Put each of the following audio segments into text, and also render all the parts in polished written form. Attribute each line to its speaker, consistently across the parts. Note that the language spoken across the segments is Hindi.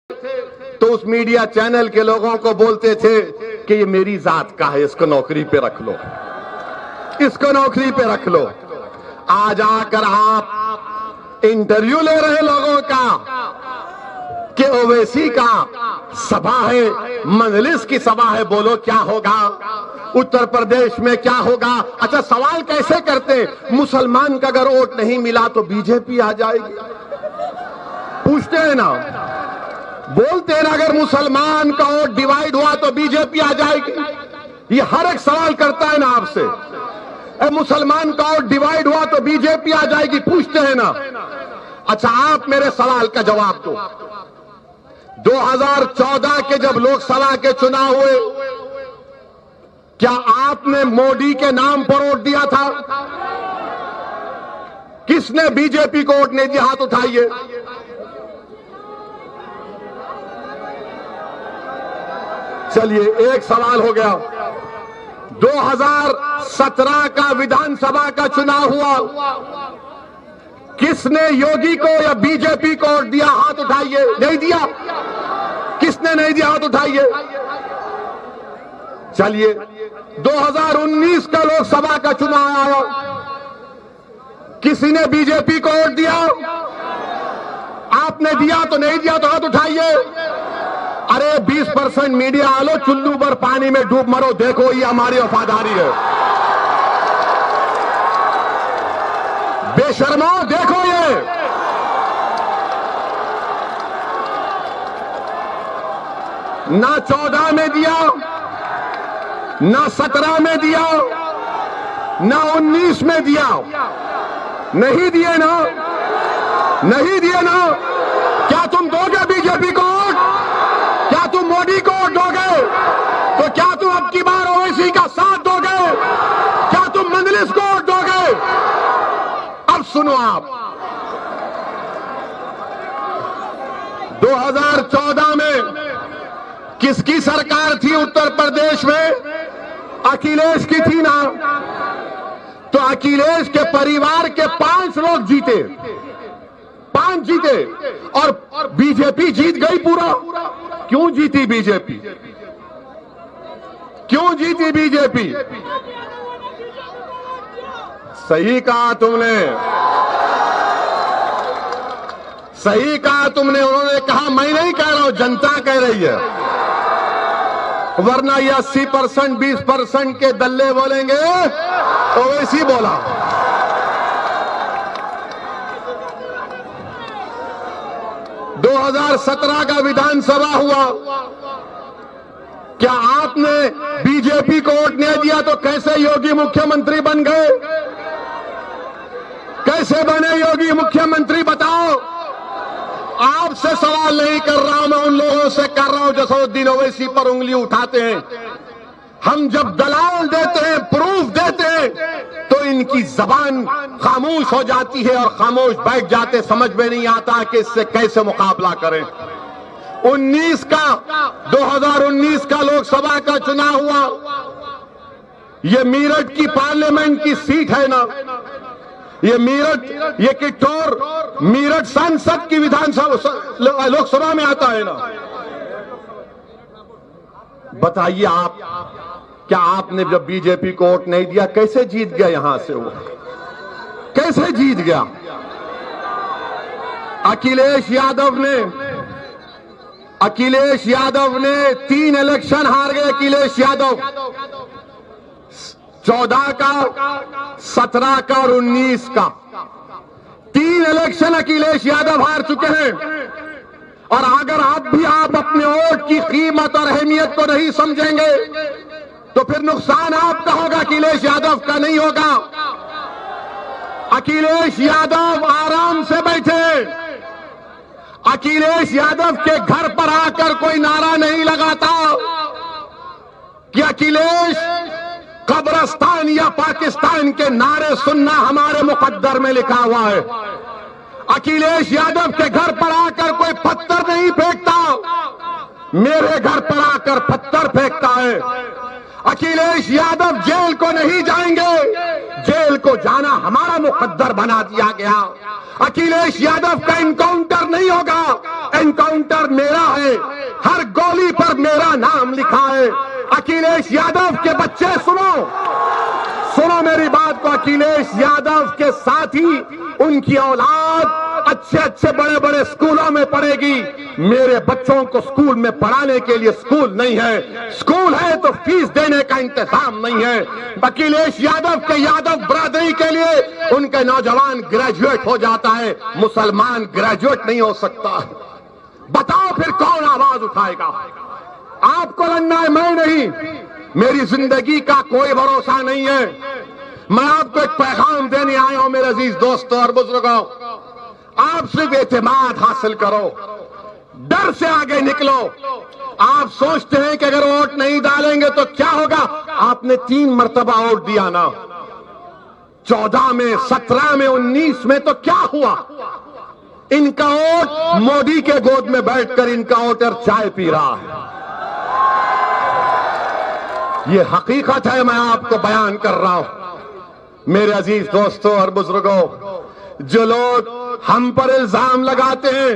Speaker 1: तो उस मीडिया चैनल के लोगों को बोलते थे कि ये मेरी जात का है, इसको नौकरी पे रख लो, इसको नौकरी पे रख लो। आज आकर आप इंटरव्यू ले रहे लोगों का कि ओवैसी का सभा है, मजलिस की सभा है, बोलो क्या होगा, उत्तर प्रदेश में क्या होगा। अच्छा, सवाल कैसे करते, मुसलमान का अगर वोट नहीं मिला तो बीजेपी आ जाएगी, पूछते हैं ना, बोलते हैं ना, अगर मुसलमान का वोट डिवाइड हुआ तो बीजेपी आ जाएगी। ये हर एक सवाल करता है ना आपसे, मुसलमान का वोट डिवाइड हुआ तो बीजेपी आ जाएगी, पूछते हैं ना। अच्छा, आप मेरे सवाल का जवाब दो। 2014 के जब लोकसभा के चुनाव हुए, क्या आपने मोदी के नाम पर वोट दिया था? किसने बीजेपी को वोट नहीं दिया? हाथ उठाइए। चलिए, एक सवाल हो गया। 2017 का विधानसभा का चुनाव हुआ, किसने योगी को या बीजेपी को वोट दिया? हाथ उठाइए। नहीं दिया? किसने नहीं दिया? हाथ उठाइए। चलिए, 2019 का लोकसभा का चुनाव आया, किसी ने बीजेपी को वोट दिया? आपने दिया तो नहीं दिया तो हाथ उठाइए। अरे 20% मीडिया आलो, चुल्लू पर पानी में डूब मरो, देखो ये हमारी वफादारी है। बेशर्मो, देखो ये ना 14 में दिया, ना 17 में दिया, ना 19 में दिया। नहीं दिए ना, नहीं दिए ना। क्या तुम दोगे बीजेपी को वोट? क्या तुम मोदी को वोट दोगे? तो क्या तुम अब की बार ओवैसी का साथ दोगे? क्या तुम मजलिस को वोट दोगे? अब सुनो आप, 2014 में किसकी सरकार थी उत्तर प्रदेश में? अखिलेश की थी ना। तो अखिलेश के परिवार के 5 लोग जीते, 5 जीते, और बीजेपी जीत गई पूरा। क्यों जीती बीजेपी? क्यों जीती बीजेपी? सही कहा तुमने, सही कहा तुमने। उन्होंने कहा, मैं नहीं कह रहा हूं, जनता कह रही है, वरना ये 80% 20% के दल्ले बोलेंगे, ओवैसी बोला। दो 2017 का विधानसभा हुआ, क्या आपने बीजेपी को वोट नहीं दिया तो कैसे योगी मुख्यमंत्री बन गए? कैसे बने योगी मुख्यमंत्री, बताओ। आपसे सवाल नहीं कर रहा हूं, मैं उन लोगों से कर रहा हूं जो असदुद्दीन ओवैसी पर उंगली उठाते हैं। हम जब दलाल देते हैं, प्रूफ देते हैं, तो इनकी जबान खामोश हो जाती है और खामोश बैठ जाते, समझ में नहीं आता कि इससे कैसे मुकाबला करें। 2019 का लोकसभा का चुनाव हुआ, ये मेरठ की पार्लियामेंट की सीट है ना, ये मेरठ, ये किटौर मेरठ संसद की विधानसभा लोकसभा में आता है ना। बताइए आप, क्या आपने जब बीजेपी को वोट नहीं दिया कैसे जीत गया? यहां से वो कैसे जीत गया? अखिलेश यादव ने 3 इलेक्शन हार गए। अखिलेश यादव 14 का, 17 का और 19 का 3 इलेक्शन अखिलेश यादव हार चुके हैं। और अगर आप अपने वोट की कीमत और अहमियत को नहीं समझेंगे तो फिर नुकसान आपका होगा, अखिलेश यादव का नहीं होगा। अखिलेश यादव आराम से बैठे, अखिलेश यादव के घर पर आकर कोई नारा नहीं लगाता कि अखिलेश कब्रिस्तान या पाकिस्तान के नारे सुनना हमारे मुकद्दर में लिखा हुआ है। अखिलेश यादव के घर पर आकर कोई पत्थर नहीं फेंकता, मेरे घर पर आकर पत्थर फेंकता है। अखिलेश यादव जेल को नहीं जाएंगे, जेल को जाना हमारा मुकद्दर बना दिया गया। अखिलेश यादव का एनकाउंटर नहीं होगा, एनकाउंटर मेरा है। नाम लिखा है। अखिलेश यादव के बच्चे सुनो मेरी बात को। अखिलेश यादव के साथ ही उनकी औलाद अच्छे अच्छे बड़े बड़े स्कूलों में पढ़ेगी। मेरे बच्चों को स्कूल में पढ़ाने के लिए स्कूल नहीं है, स्कूल है तो फीस देने का इंतजाम नहीं है। अखिलेश यादव के यादव बरादरी के लिए उनके नौजवान ग्रेजुएट हो जाता है, मुसलमान ग्रेजुएट नहीं हो सकता। बताओ फिर कौन आवाज उठाएगा? आपको लड़ना है, मैं नहीं। मेरी जिंदगी का कोई भरोसा नहीं है। मैं आपको एक पैगाम देने आया हूं मेरे अजीज दोस्तों और बुजुर्गों। आप सिर्फ एतमाद हासिल करो, डर से आगे निकलो। आप सोचते हैं कि अगर वोट नहीं डालेंगे तो क्या होगा? आपने 3 मरतबा वोट दिया ना, 14 में, 17 में, 19 में, तो क्या हुआ? इनका वोट मोदी के गोद में बैठकर इनका वोटर चाय पी रहा है। ये हकीकत है, मैं आपको बयान कर रहा हूं। मेरे अजीज दोस्तों और बुजुर्गों, जो लोग हम पर इल्जाम लगाते हैं,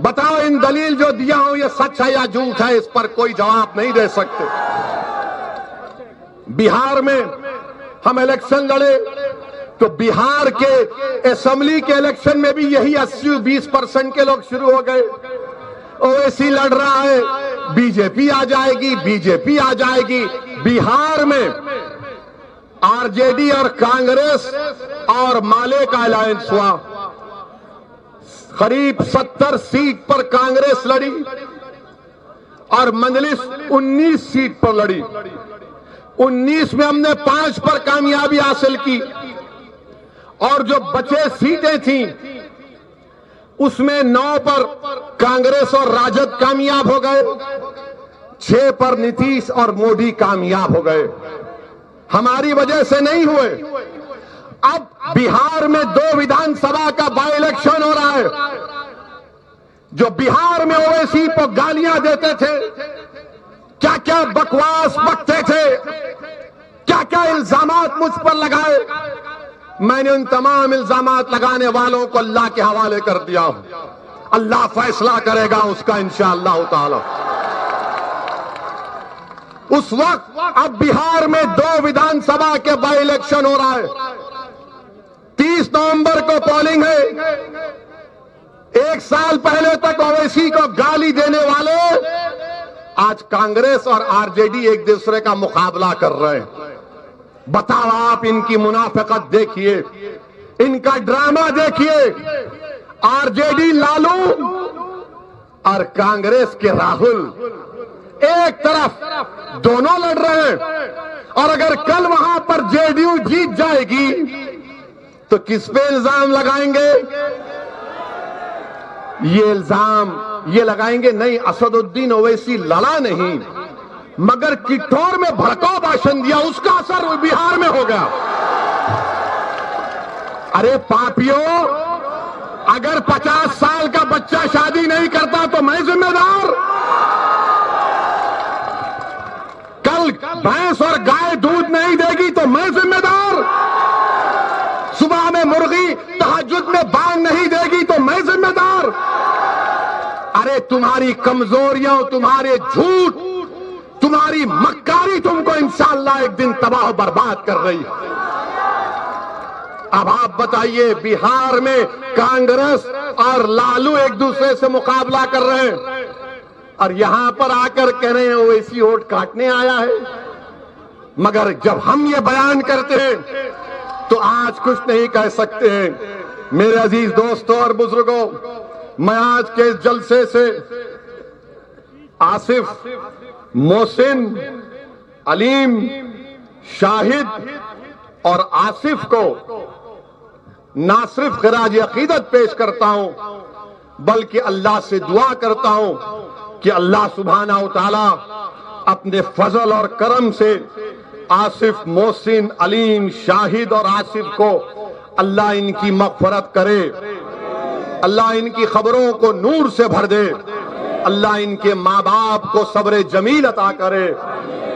Speaker 1: बताओ इन दलील जो दिया हूं ये सच है या झूठ है? इस पर कोई जवाब नहीं दे सकते। बिहार में हम इलेक्शन लड़े तो बिहार के असेंबली के इलेक्शन में भी यही 80-20% के लोग शुरू हो गए। ओवैसी लड़ रहा है, बीजेपी आ जाएगी, बीजेपी आ जाएगी। बिहार में आरजेडी और कांग्रेस और माले का अलायंस हुआ। करीब 70 सीट पर कांग्रेस लड़ी और मजलिस 19 सीट पर लड़ी। 19 में हमने 5 पर कामयाबी हासिल की और जो बचे सीटें थीं उसमें 9 पर कांग्रेस और राजद कामयाब हो गए, 6 पर नीतीश और मोदी कामयाब हो गए। हमारी वजह से नहीं हुए। अब बिहार में 2 विधानसभा का बाई इलेक्शन हो रहा है। जो बिहार में ओवैसी को गालियां देते थे, क्या क्या बकवास बकते थे, क्या क्या इल्जामात मुझ पर लगाए, मैंने उन तमाम इल्जामात लगाने वालों को अल्लाह के हवाले कर दिया। अल्लाह फैसला करेगा उसका इंशाअल्लाह ताला। उस वक्त अब बिहार में 2 विधानसभा के बाई इलेक्शन हो रहा है। 30 नवंबर को पोलिंग है। 1 साल पहले तक ओवैसी को गाली देने वाले आज कांग्रेस और आरजेडी एक दूसरे का मुकाबला कर रहे हैं। बताओ आप, इनकी मुनाफिकत देखिए, इनका ड्रामा देखिए। आरजेडी लालू और कांग्रेस के राहुल एक तरफ दोनों लड़ रहे हैं। और अगर कल वहां पर जेडीयू जीत जाएगी तो किस पे इल्जाम लगाएंगे? ये इल्जाम ये लगाएंगे, नहीं असदुद्दीन ओवैसी लड़ा नहीं मगर किठौर में भड़काऊ भाषण दिया, उसका असर बिहार में हो गया। अरे पापियों, अगर 50 साल का बच्चा शादी नहीं करता तो मैं जिम्मेदार? कल भैंस और गाय दूध नहीं देगी तो मैं जिम्मेदार? सुबह में मुर्गी तहज्जुद में बांग नहीं देगी तो मैं जिम्मेदार? अरे तुम्हारी कमजोरियां, तुम्हारे झूठ, तुम्हारी मक्कारी तुमको इंशाअल्लाह एक दिन तबाह बर्बाद कर रही है। अब आप बताइए, बिहार में कांग्रेस और लालू एक दूसरे से मुकाबला कर रहे हैं और यहां पर आकर कह रहे हैं ओवैसी वोट काटने आया है। मगर जब हम ये बयान करते हैं तो आज कुछ नहीं कह सकते हैं। मेरे अजीज दोस्तों और बुजुर्गों, मैं आज के इस जलसे से आसिफ, मोहसिन, अलीम, शाहिद और आसिफ को ना सिर्फ खिराज अकीदत पेश करता हूं बल्कि अल्लाह से दुआ करता हूं कि अल्लाह सुब्हाना व तआला अपने फजल और करम से आसिफ, मोहसिन, अलीम, शाहिद और आसिफ को अल्लाह इनकी मग़फ़िरत करे, अल्लाह इनकी खबरों को नूर से भर दे, अल्लाह इनके माँ बाप को सब्र जमील अता करे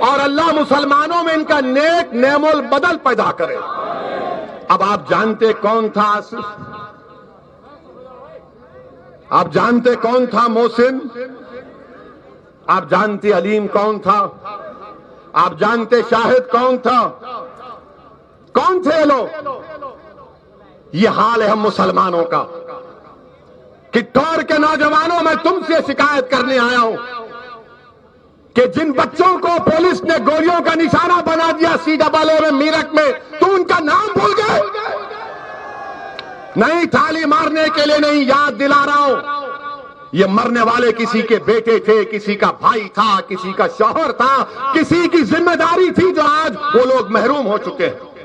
Speaker 1: और अल्लाह मुसलमानों में इनका नेक नेमोल बदल पैदा करे। अब आप जानते कौन था आसिफ? आप जानते कौन था मोहसिन? आप जानते अलीम कौन था? आप जानते शाहिद कौन था? कौन थे लोग? ये हाल है हम मुसलमानों का कि टोर के नौजवानों, मैं तुमसे शिकायत करने आया हूं कि जिन बच्चों को पुलिस ने गोलियों का निशाना बना दिया CAA में मीरठ में, तुम उनका नाम भूल गए? नहीं, थाली मारने के लिए नहीं, याद दिला रहा हूं, ये मरने वाले किसी के बेटे थे, किसी का भाई था, किसी का शौहर था, किसी की जिम्मेदारी थी, जो आज वो लोग महरूम हो चुके हैं।